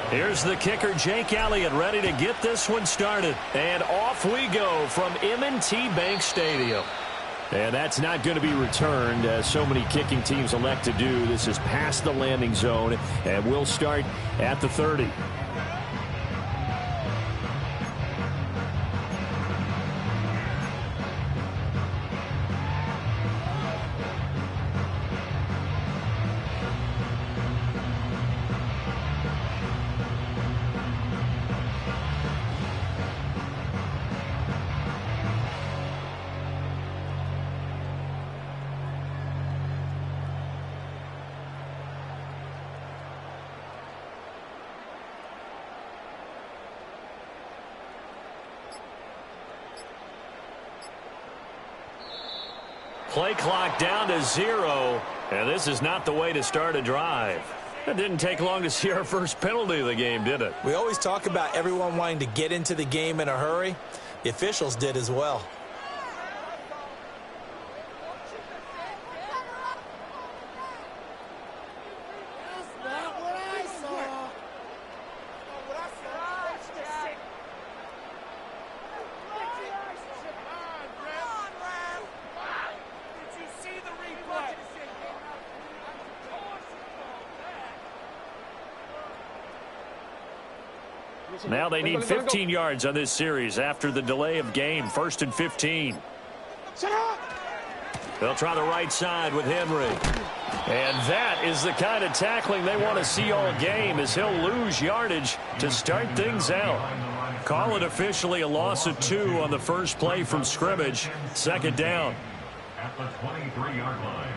Here's the kicker, Jake Elliott, ready to get this one started. And off we go from M&T Bank Stadium. And that's not going to be returned, as so many kicking teams elect to do. This is past the landing zone, and we'll start at the 30. Play clock down to 0, and this is not the way to start a drive. It didn't take long to see our first penalty of the game, did it? We always talk about everyone wanting to get into the game in a hurry. The officials did as well. Now they need 15 yards on this series after the delay of game. 1st and 15. They'll try the right side with Henry. And that is the kind of tackling they want to see all game, as he'll lose yardage to start things out. Call it officially a loss of 2 on the first play from scrimmage. 2nd down. At the 23-yard line.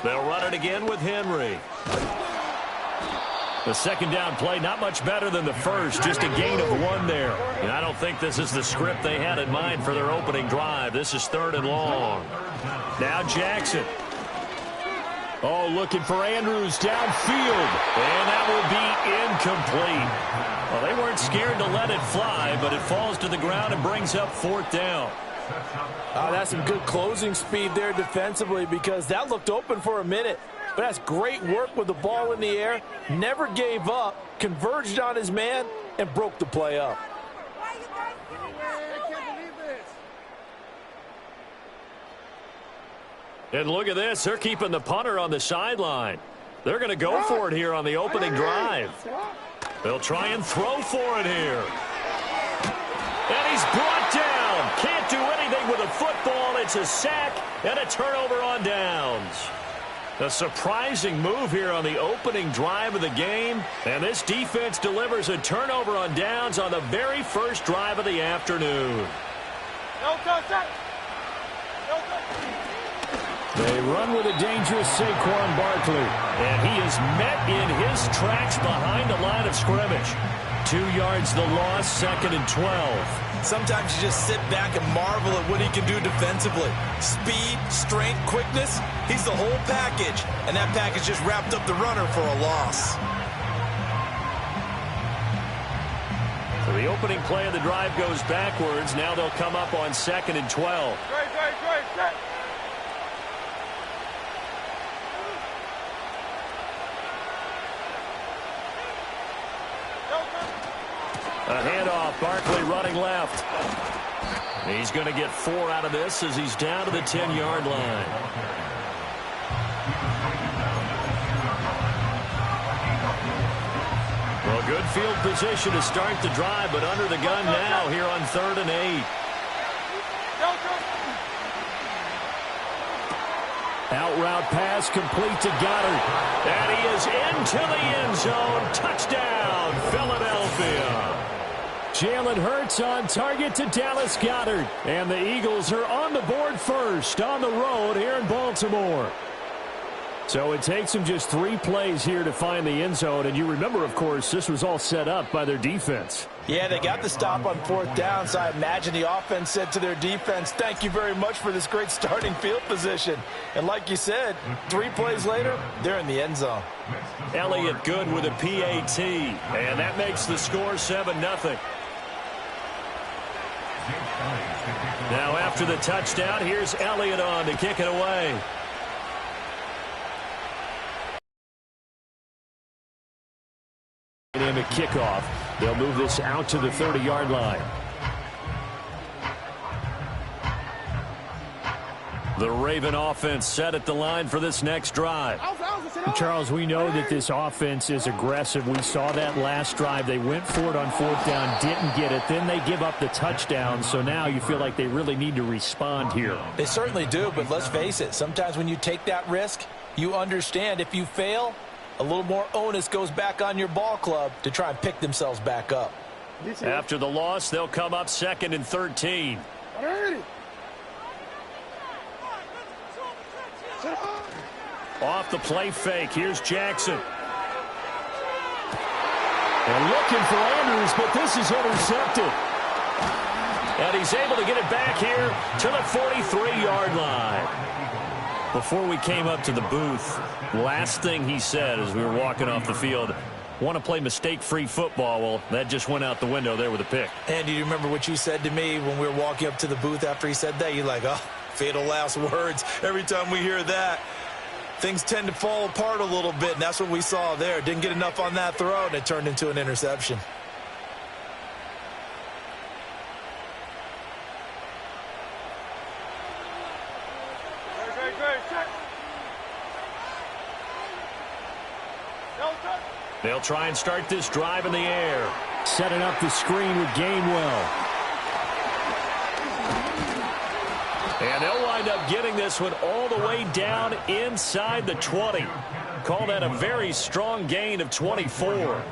They'll run it again with Henry. The 2nd down play, not much better than the first, just a gain of 1 there. And I don't think this is the script they had in mind for their opening drive. This is 3rd and long. Now Jackson. Oh, looking for Andrews downfield. And that will be incomplete. Well, they weren't scared to let it fly, but it falls to the ground and brings up 4th down. That's some good closing speed there defensively, because that looked open for a minute. But that's great work with the ball in the air. Never gave up, converged on his man, and broke the play up. And look at this. They're keeping the punter on the sideline. They're going to go for it here on the opening drive. They'll try and throw for it here. And he's brought down. Can't do anything with a football. It's a sack and a turnover on downs. A surprising move here on the opening drive of the game. And this defense delivers a turnover on downs on the very first drive of the afternoon. They run with a dangerous Saquon Barkley. And he is met in his tracks behind the line of scrimmage. 2 yards the loss, 2nd and 12. Sometimes you just sit back and marvel at what he can do defensively. Speed, strength, quickness, he's the whole package. And that package just wrapped up the runner for a loss. So the opening play of the drive goes backwards. Now they'll come up on 2nd and 12. A handoff, Barkley running left. He's going to get 4 out of this as he's down to the 10-yard line. Well, good field position to start the drive, but under the gun now here on 3rd and 8. Out route pass complete to Goddard. And he is into the end zone. Touchdown, Philadelphia. Jalen Hurts on target to Dallas Goedert. And the Eagles are on the board first on the road here in Baltimore. So it takes them just 3 plays here to find the end zone. And you remember, of course, this was all set up by their defense. Yeah, they got the stop on 4th down, so I imagine the offense said to their defense, thank you very much for this great starting field position. And like you said, 3 plays later, they're in the end zone. Elliott good with a PAT. And that makes the score 7-0. Now after the touchdown, here's Elliott on to kick it away. In a kickoff, they'll move this out to the 30-yard line. The Raven offense set at the line for this next drive. Charles, we know that this offense is aggressive. We saw that last drive. They went for it on 4th down, didn't get it. Then they give up the touchdown. So now you feel like they really need to respond here. They certainly do, but let's face it. Sometimes when you take that risk, you understand if you fail, a little more onus goes back on your ball club to try and pick themselves back up. After the loss, they'll come up 2nd and 13. Off the play fake, here's Jackson. They're looking for Andrews, but this is intercepted. And he's able to get it back here to the 43-yard line. Before we came up to the booth, last thing he said as we were walking off the field, want to play mistake-free football. Well, that just went out the window there with a pick. And do you remember what you said to me when we were walking up to the booth after he said that? You're like, oh, fatal last words. Every time we hear that, things tend to fall apart a little bit, and that's what we saw there. Didn't get enough on that throw, and it turned into an interception. They'll try and start this drive in the air. Setting up the screen with Gainwell. And they'll wind up getting this one all the way down inside the 20. Call that a very strong gain of 24.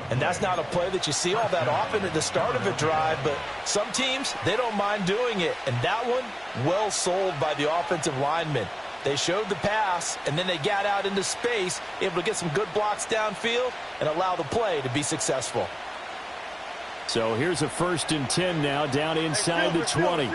And that's not a play that you see all that often at the start of a drive, but some teams, they don't mind doing it. And that one, well sold by the offensive lineman. They showed the pass, and then they got out into space, able to get some good blocks downfield and allow the play to be successful. So here's a 1st and 10 now down inside the 20.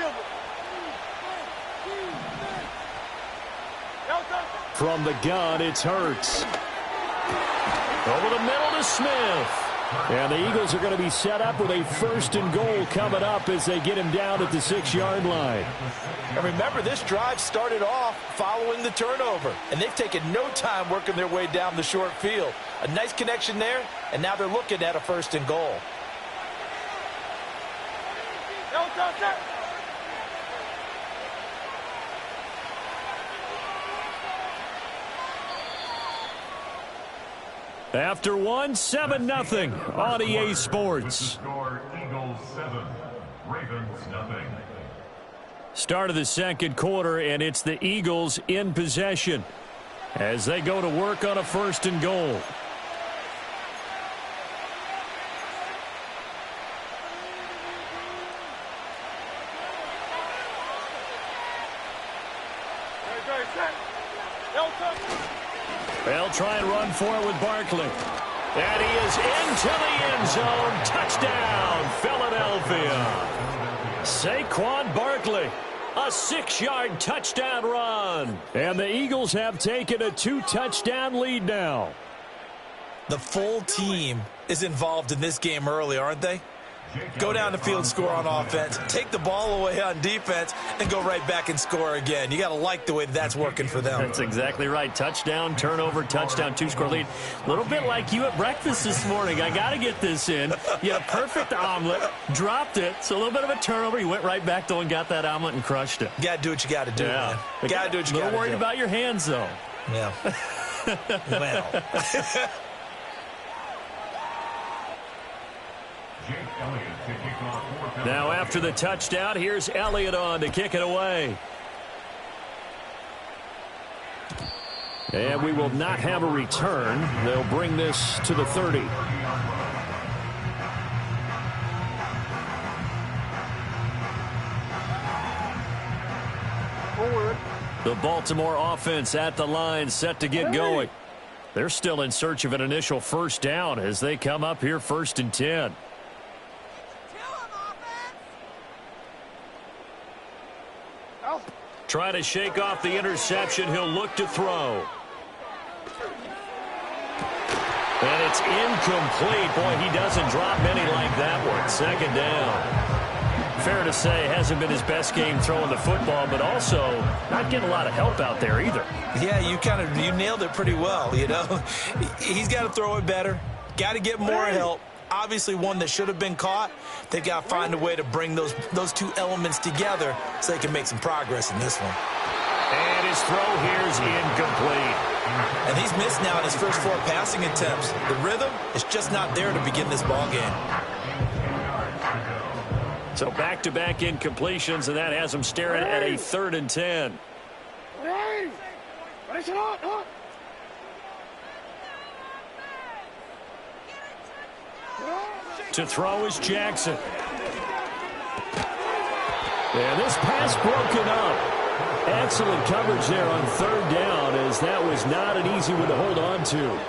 From the gun, it's Hurts. Over the middle to Smith. And the Eagles are going to be set up with a 1st and goal coming up as they get him down at the 6-yard line. And remember, this drive started off following the turnover, and they've taken no time working their way down the short field. A nice connection there, and now they're looking at a 1st and goal. After one, 7-0 on EA Sports. Score Eagles 7, Ravens nothing. Start of the 2nd quarter, and it's the Eagles in possession as they go to work on a 1st and goal. They'll try and run for it with Barkley. And he is into the end zone. Touchdown, Philadelphia. Saquon Barkley, a 6-yard touchdown run. And the Eagles have taken a 2-touchdown lead now. The full team is involved in this game early, aren't they? Go down the field, score on offense, take the ball away on defense, and go right back and score again. You got to like the way that's working for them. That's exactly right. Touchdown, turnover, touchdown, 2-score lead. A little bit like you at breakfast this morning. I got to get this in. You had a perfect omelet, dropped it, so a little bit of a turnover. You went right back though and got that omelet and crushed it. You got to do what you got to do, man. You got to do what you got to do. A little worried about your hands, though. Yeah. Well. Now after the touchdown, here's Elliott on to kick it away. And we will not have a return. They'll bring this to the 30. The Baltimore offense at the line, set to get going. They're still in search of an initial 1st down as they come up here 1st and 10. Try to shake off the interception. He'll look to throw. And it's incomplete. Boy, he doesn't drop many like that one. 2nd down. fair to say hasn't been his best game throwing the football, but also not getting a lot of help out there either. Yeah, you nailed it pretty well, you know. He's got to throw it better, got to get more help. Obviously one that should have been caught. They've got to find a way to bring those two elements together so they can make some progress in this one. And his throw here is incomplete. And he's missed now in his first 4 passing attempts. The rhythm is just not there to begin this ball game. So back-to-back incompletions, and that has him staring at a 3rd and 10. To throw is Jackson. And this pass broken up. Excellent coverage there on 3rd down, as that was not an easy one to hold on to.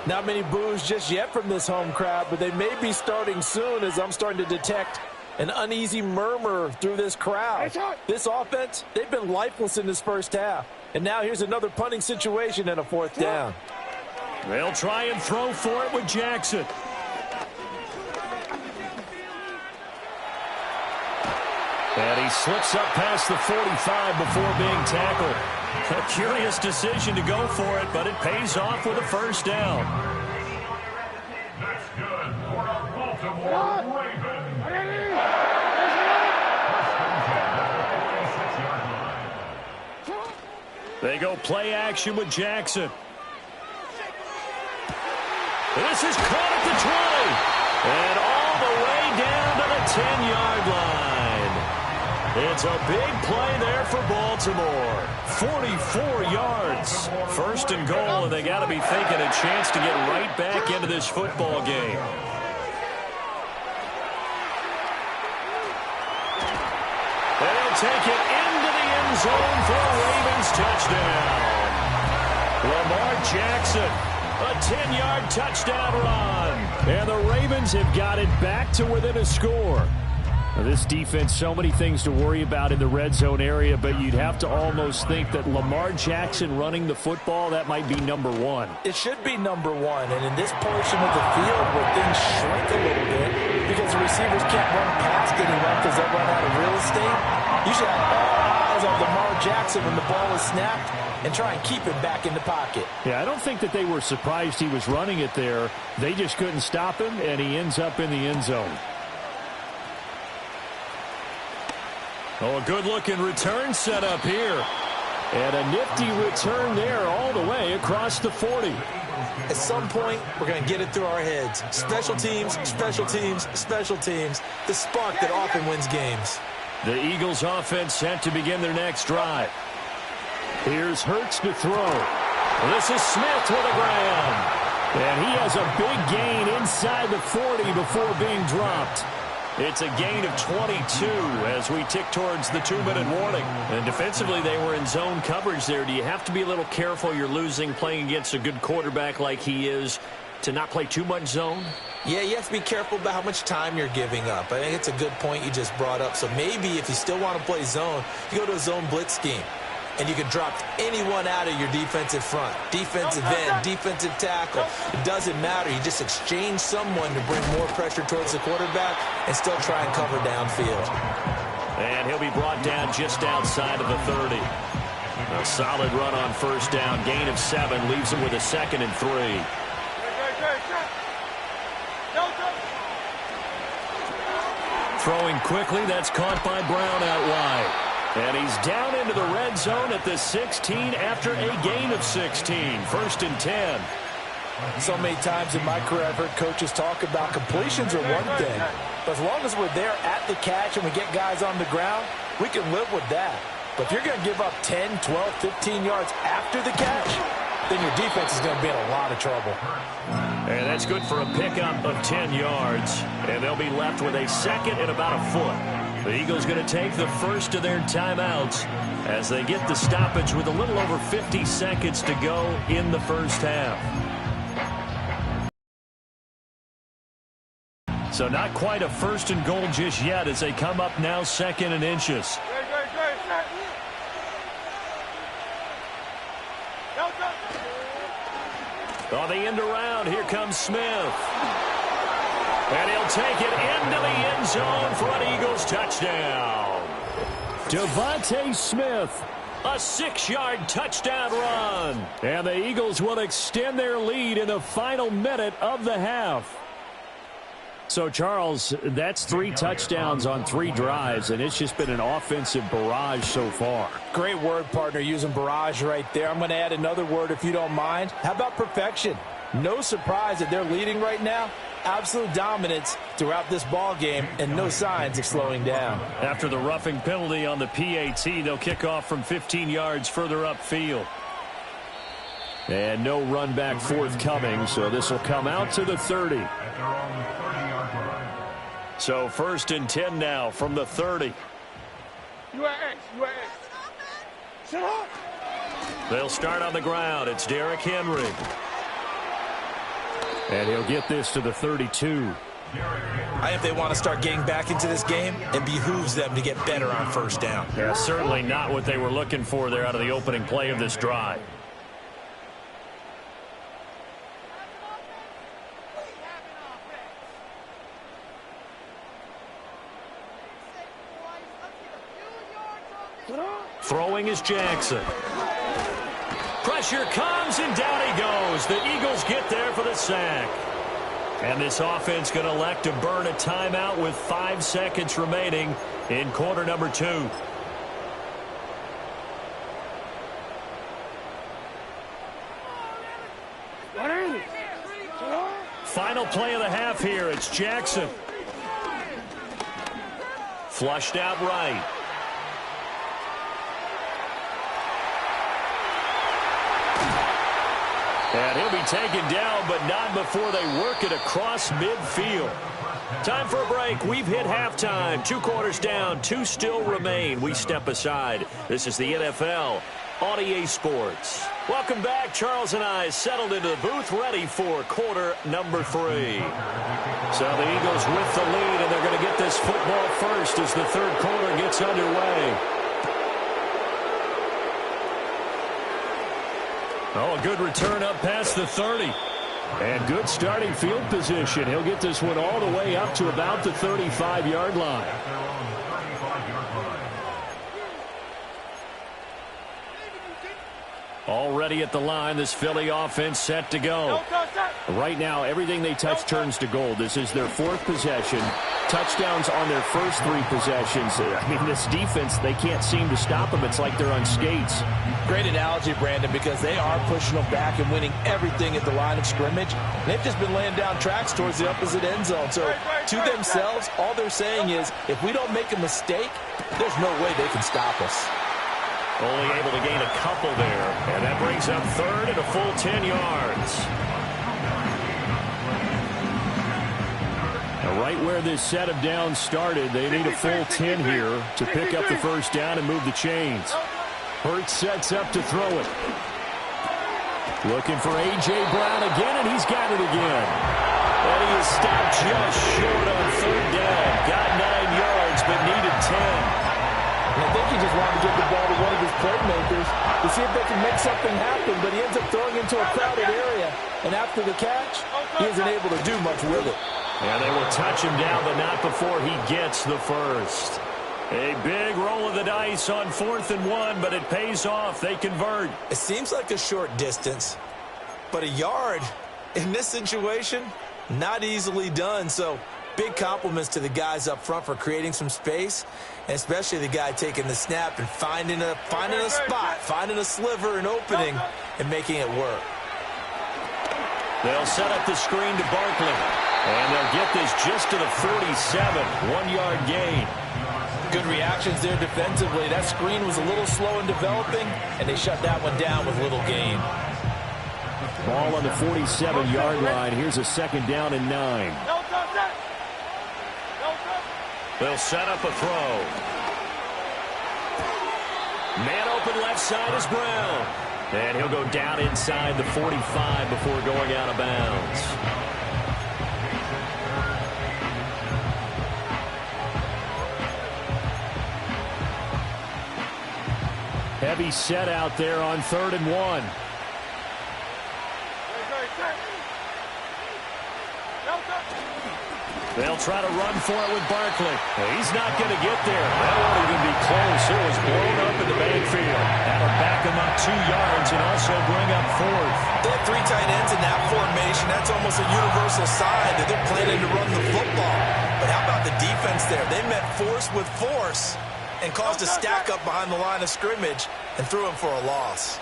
Not many boos just yet from this home crowd, but they may be starting soon, as I'm starting to detect an uneasy murmur through this crowd. This offense, they've been lifeless in this first half. And now here's another punting situation and a 4th down. They'll try and throw for it with Jackson. And he slips up past the 45 before being tackled. A curious decision to go for it, but it pays off with a 1st down. That's good for a Baltimore Ravens. They go play action with Jackson. This is caught at the 20. And all the way down to the 10-yard line. It's a big play there for Baltimore. 44 yards. 1st and goal, and they got to be thinking a chance to get right back into this football game. They'll take it into the end zone for a Ravens touchdown. Lamar Jackson, a 10-yard touchdown run. And the Ravens have got it back to within a score. Now, this defense, so many things to worry about in the red zone area, but you'd have to almost think that Lamar Jackson running the football, that might be number 1. It should be number 1, and in this portion of the field where things shrink a little bit because the receivers can't run past anyone because they'll run out of real estate, you should have all eyes on Lamar Jackson when the ball is snapped and try and keep it back in the pocket. Yeah, I don't think that they were surprised he was running it there. They just couldn't stop him, and he ends up in the end zone. Oh, a good-looking return set up here. And a nifty return there all the way across the 40. At some point, we're going to get it through our heads. Special teams, special teams, special teams. The spark that often wins games. The Eagles offense set to begin their next drive. Here's Hurts to throw. This is Smith with a grab. And he has a big gain inside the 40 before being dropped. It's a gain of 22 as we tick towards the 2-minute warning. And defensively, they were in zone coverage there. Do you have to be a little careful? You're losing playing against a good quarterback like he is to not play too much zone? Yeah, you have to be careful about how much time you're giving up. I think it's a good point you just brought up. So maybe if you still want to play zone, you go to a zone blitz scheme. And you can drop anyone out of your defensive front. Defensive end, defensive tackle. It doesn't matter. You just exchange someone to bring more pressure towards the quarterback and still try and cover downfield. And he'll be brought down just outside of the 30. A solid run on 1st down. Gain of 7 leaves him with a 2nd and 3. Throwing quickly, that's caught by Brown out wide. And he's down into the red zone at the 16 after a gain of 16. 1st and 10. So many times in my career, I've heard coaches talk about completions are one thing. But as long as we're there at the catch and we get guys on the ground, we can live with that. But if you're going to give up 10, 12, 15 yards after the catch, then your defense is going to be in a lot of trouble. And that's good for a pickup of 10 yards. And they'll be left with a 2nd and about a foot. The Eagles going to take the first of their timeouts as they get the stoppage with a little over 50 seconds to go in the first half. So not quite a 1st and goal just yet as they come up now 2nd and inches. On the end around, here comes Smith. And he'll take it into the end zone for an Eagles touchdown. Devontae Smith. A 6-yard touchdown run. And the Eagles will extend their lead in the final minute of the half. So, Charles, that's 3 touchdowns on 3 drives, and it's just been an offensive barrage so far. Great word, partner, using barrage right there. I'm going to add another word if you don't mind. How about perfection? No surprise that they're leading right now. Absolute dominance throughout this ball game and no signs of slowing down. After the roughing penalty on the PAT, they'll kick off from 15 yards further upfield. And no run back forthcoming, so this will come out to the 30. So 1st and 10 now from the 30. Shut up. They'll start on the ground. It's Derrick Henry. And he'll get this to the 32. If they want to start getting back into this game, it behooves them to get better on 1st down. Yeah, certainly not what they were looking for there out of the opening play of this drive. Throwing is Jackson. Pressure comes, and down he goes. The Eagles get there for the sack. And this offense going to elect to burn a timeout with 5 seconds remaining in quarter number 2. Final play of the half here. It's Jackson. Flushed out right. And he'll be taken down, but not before they work it across midfield. Time for a break. We've hit halftime. 2 quarters down, 2 still remain. We step aside. This is the NFL on EA Sports. Welcome back. Charles and I settled into the booth, ready for quarter number 3. So the Eagles with the lead, and they're going to get this football first as the 3rd quarter gets underway. Oh, a good return up past the 30. And good starting field position. He'll get this one all the way up to about the 35-yard line. Already at the line, this Philly offense set to go. Right now, everything they touch turns to gold. This is their 4th possession. Touchdowns on their first 3 possessions. I mean, this defense, they can't seem to stop them. It's like they're on skates. Great analogy, Brandon, because they are pushing them back and winning everything at the line of scrimmage. They've just been laying down tracks towards the opposite end zone. So to themselves, all they're saying is, if we don't make a mistake, there's no way they can stop us. Only able to gain a couple there. And that brings up 3rd and a full 10 yards. Now, right where this set of downs started, they need a full 10 here to pick up the 1st down and move the chains. Hurts sets up to throw it. Looking for A.J. Brown again, and he's got it again. And he is stopped just short on 3rd down. Got 9 yards, but needed 10. And I think he just wanted to give the ball to one of his playmakers to see if they can make something happen, but he ends up throwing into a crowded area. And after the catch, he isn't able to do much with it. And they will touch him down, but not before he gets the 1st. A big roll of the dice on 4th and 1, but it pays off. They convert. It seems like a short distance, but a yard in this situation, not easily done. So big compliments to the guys up front for creating some space, and especially the guy taking the snap and finding a spot, finding a sliver, an opening, and making it work. They'll set up the screen to Barkley, and they'll get this just to the 47, 1-yard gain. Good reactions there defensively. That screen was a little slow in developing, and they shut that one down with little gain. Ball on the 47-yard line. Here's a 2nd down and 9. They'll set up a throw. Man open left side is Brown. And he'll go down inside the 45 before going out of bounds. Heavy set out there on 3rd and 1. They'll try to run for it with Barkley. He's not going to get there. That won't even be close. It was blown up in the backfield. That'll back him up 2 yards and also bring up 4th. They have 3 tight ends in that formation. That's almost a universal sign that they're planning to run the football. But how about the defense there? They met force with force and caused a stack up behind the line of scrimmage and threw him for a loss.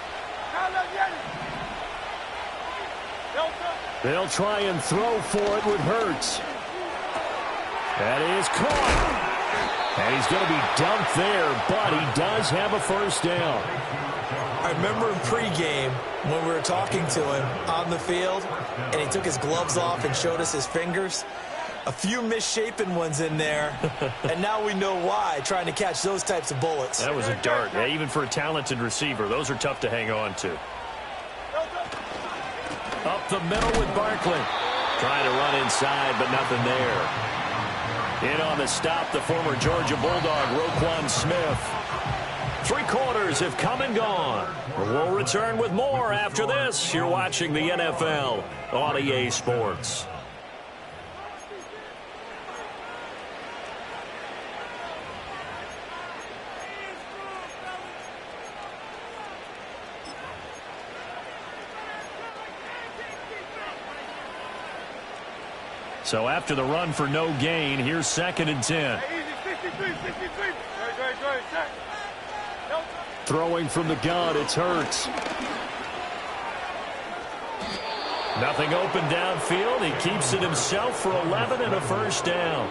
They'll try and throw for it with Hurts. That is caught. And he's going to be dumped there, but he does have a first down. I remember in pregame when we were talking to him on the field, and he took his gloves off and showed us his fingers. A few misshapen ones in there, and now we know why, trying to catch those types of bullets. That was a dart. Yeah, even for a talented receiver, those are tough to hang on to. Up the middle with Barkley. Trying to run inside, but nothing there. In on the stop, the former Georgia Bulldog, Roquan Smith. 3 quarters have come and gone. We'll return with more after this. You're watching the NFL on EA Sports. So after the run for no gain, here's 2nd and 10. Throwing from the gun, it's Hurts. Nothing open downfield. He keeps it himself for 11 and a first down.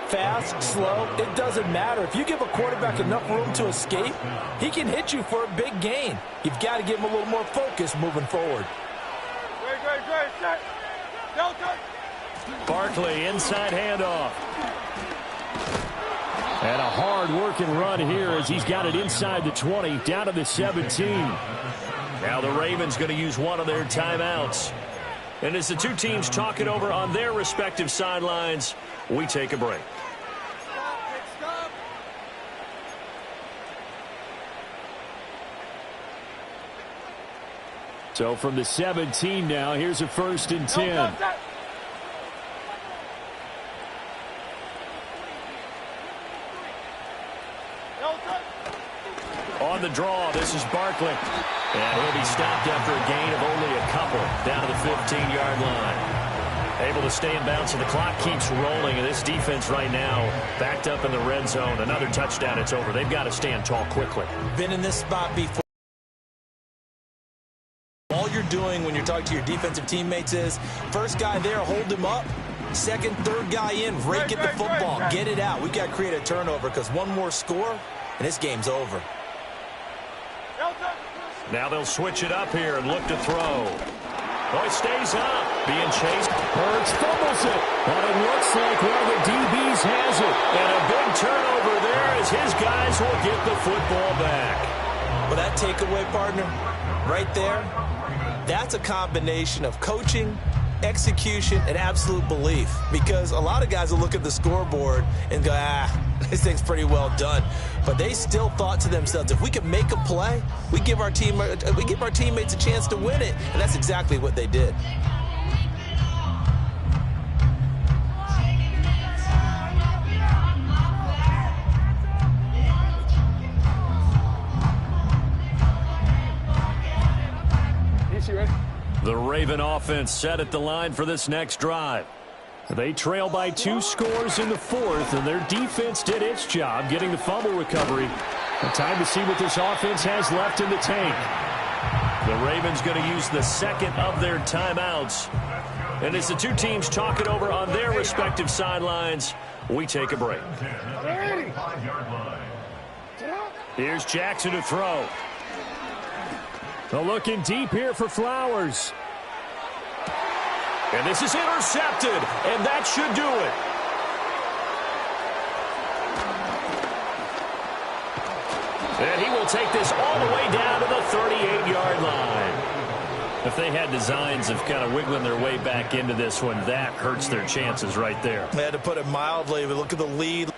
Fast, slow, it doesn't matter. If you give a quarterback enough room to escape, he can hit you for a big gain. You've got to give him a little more focus moving forward. Barkley, inside handoff. And a hard-working run here as he's got it inside the 20, down to the 17. Now the Ravens going to use one of their timeouts. And as the 2 teams talk it over on their respective sidelines, we take a break. So from the 17 now, here's a 1st and 10. On the draw, this is Barkley. And he'll be stopped after a gain of only a couple down to the 15-yard line. Able to stay in bounds, so the clock keeps rolling. And this defense right now backed up in the red zone. Another touchdown, it's over. They've got to stand tall quickly. Been in this spot before. All you're doing when you're talking to your defensive teammates is, first guy there, hold him up. Second, third guy in, rake at the football. Get it out. We've got to create a turnover because one more score, and this game's over. Now they'll switch it up here and look to throw. Oh, he stays up, being chased. Hurts fumbles it, but it looks like one of the DBs has it. And a big turnover there as his guys will get the football back. Well, that takeaway, partner, right there, that's a combination of coaching, execution, and absolute belief. Because a lot of guys will look at the scoreboard and go, this thing's pretty well done. But they still thought to themselves, if we can make a play, we give our teammates a chance to win it. And that's exactly what they did. The Raven offense set at the line for this next drive. They trail by 2 scores in the 4th, and their defense did its job getting the fumble recovery. Time to see what this offense has left in the tank. The Ravens going to use the 2nd of their timeouts. And as the 2 teams talk it over on their respective sidelines, we take a break. Here's Jackson to throw. They're looking deep here for Flowers. And this is intercepted, and that should do it. And he will take this all the way down to the 38-yard line. If they had designs of kind of wiggling their way back into this one, that hurts their chances right there. They had to put it mildly, but look at the lead.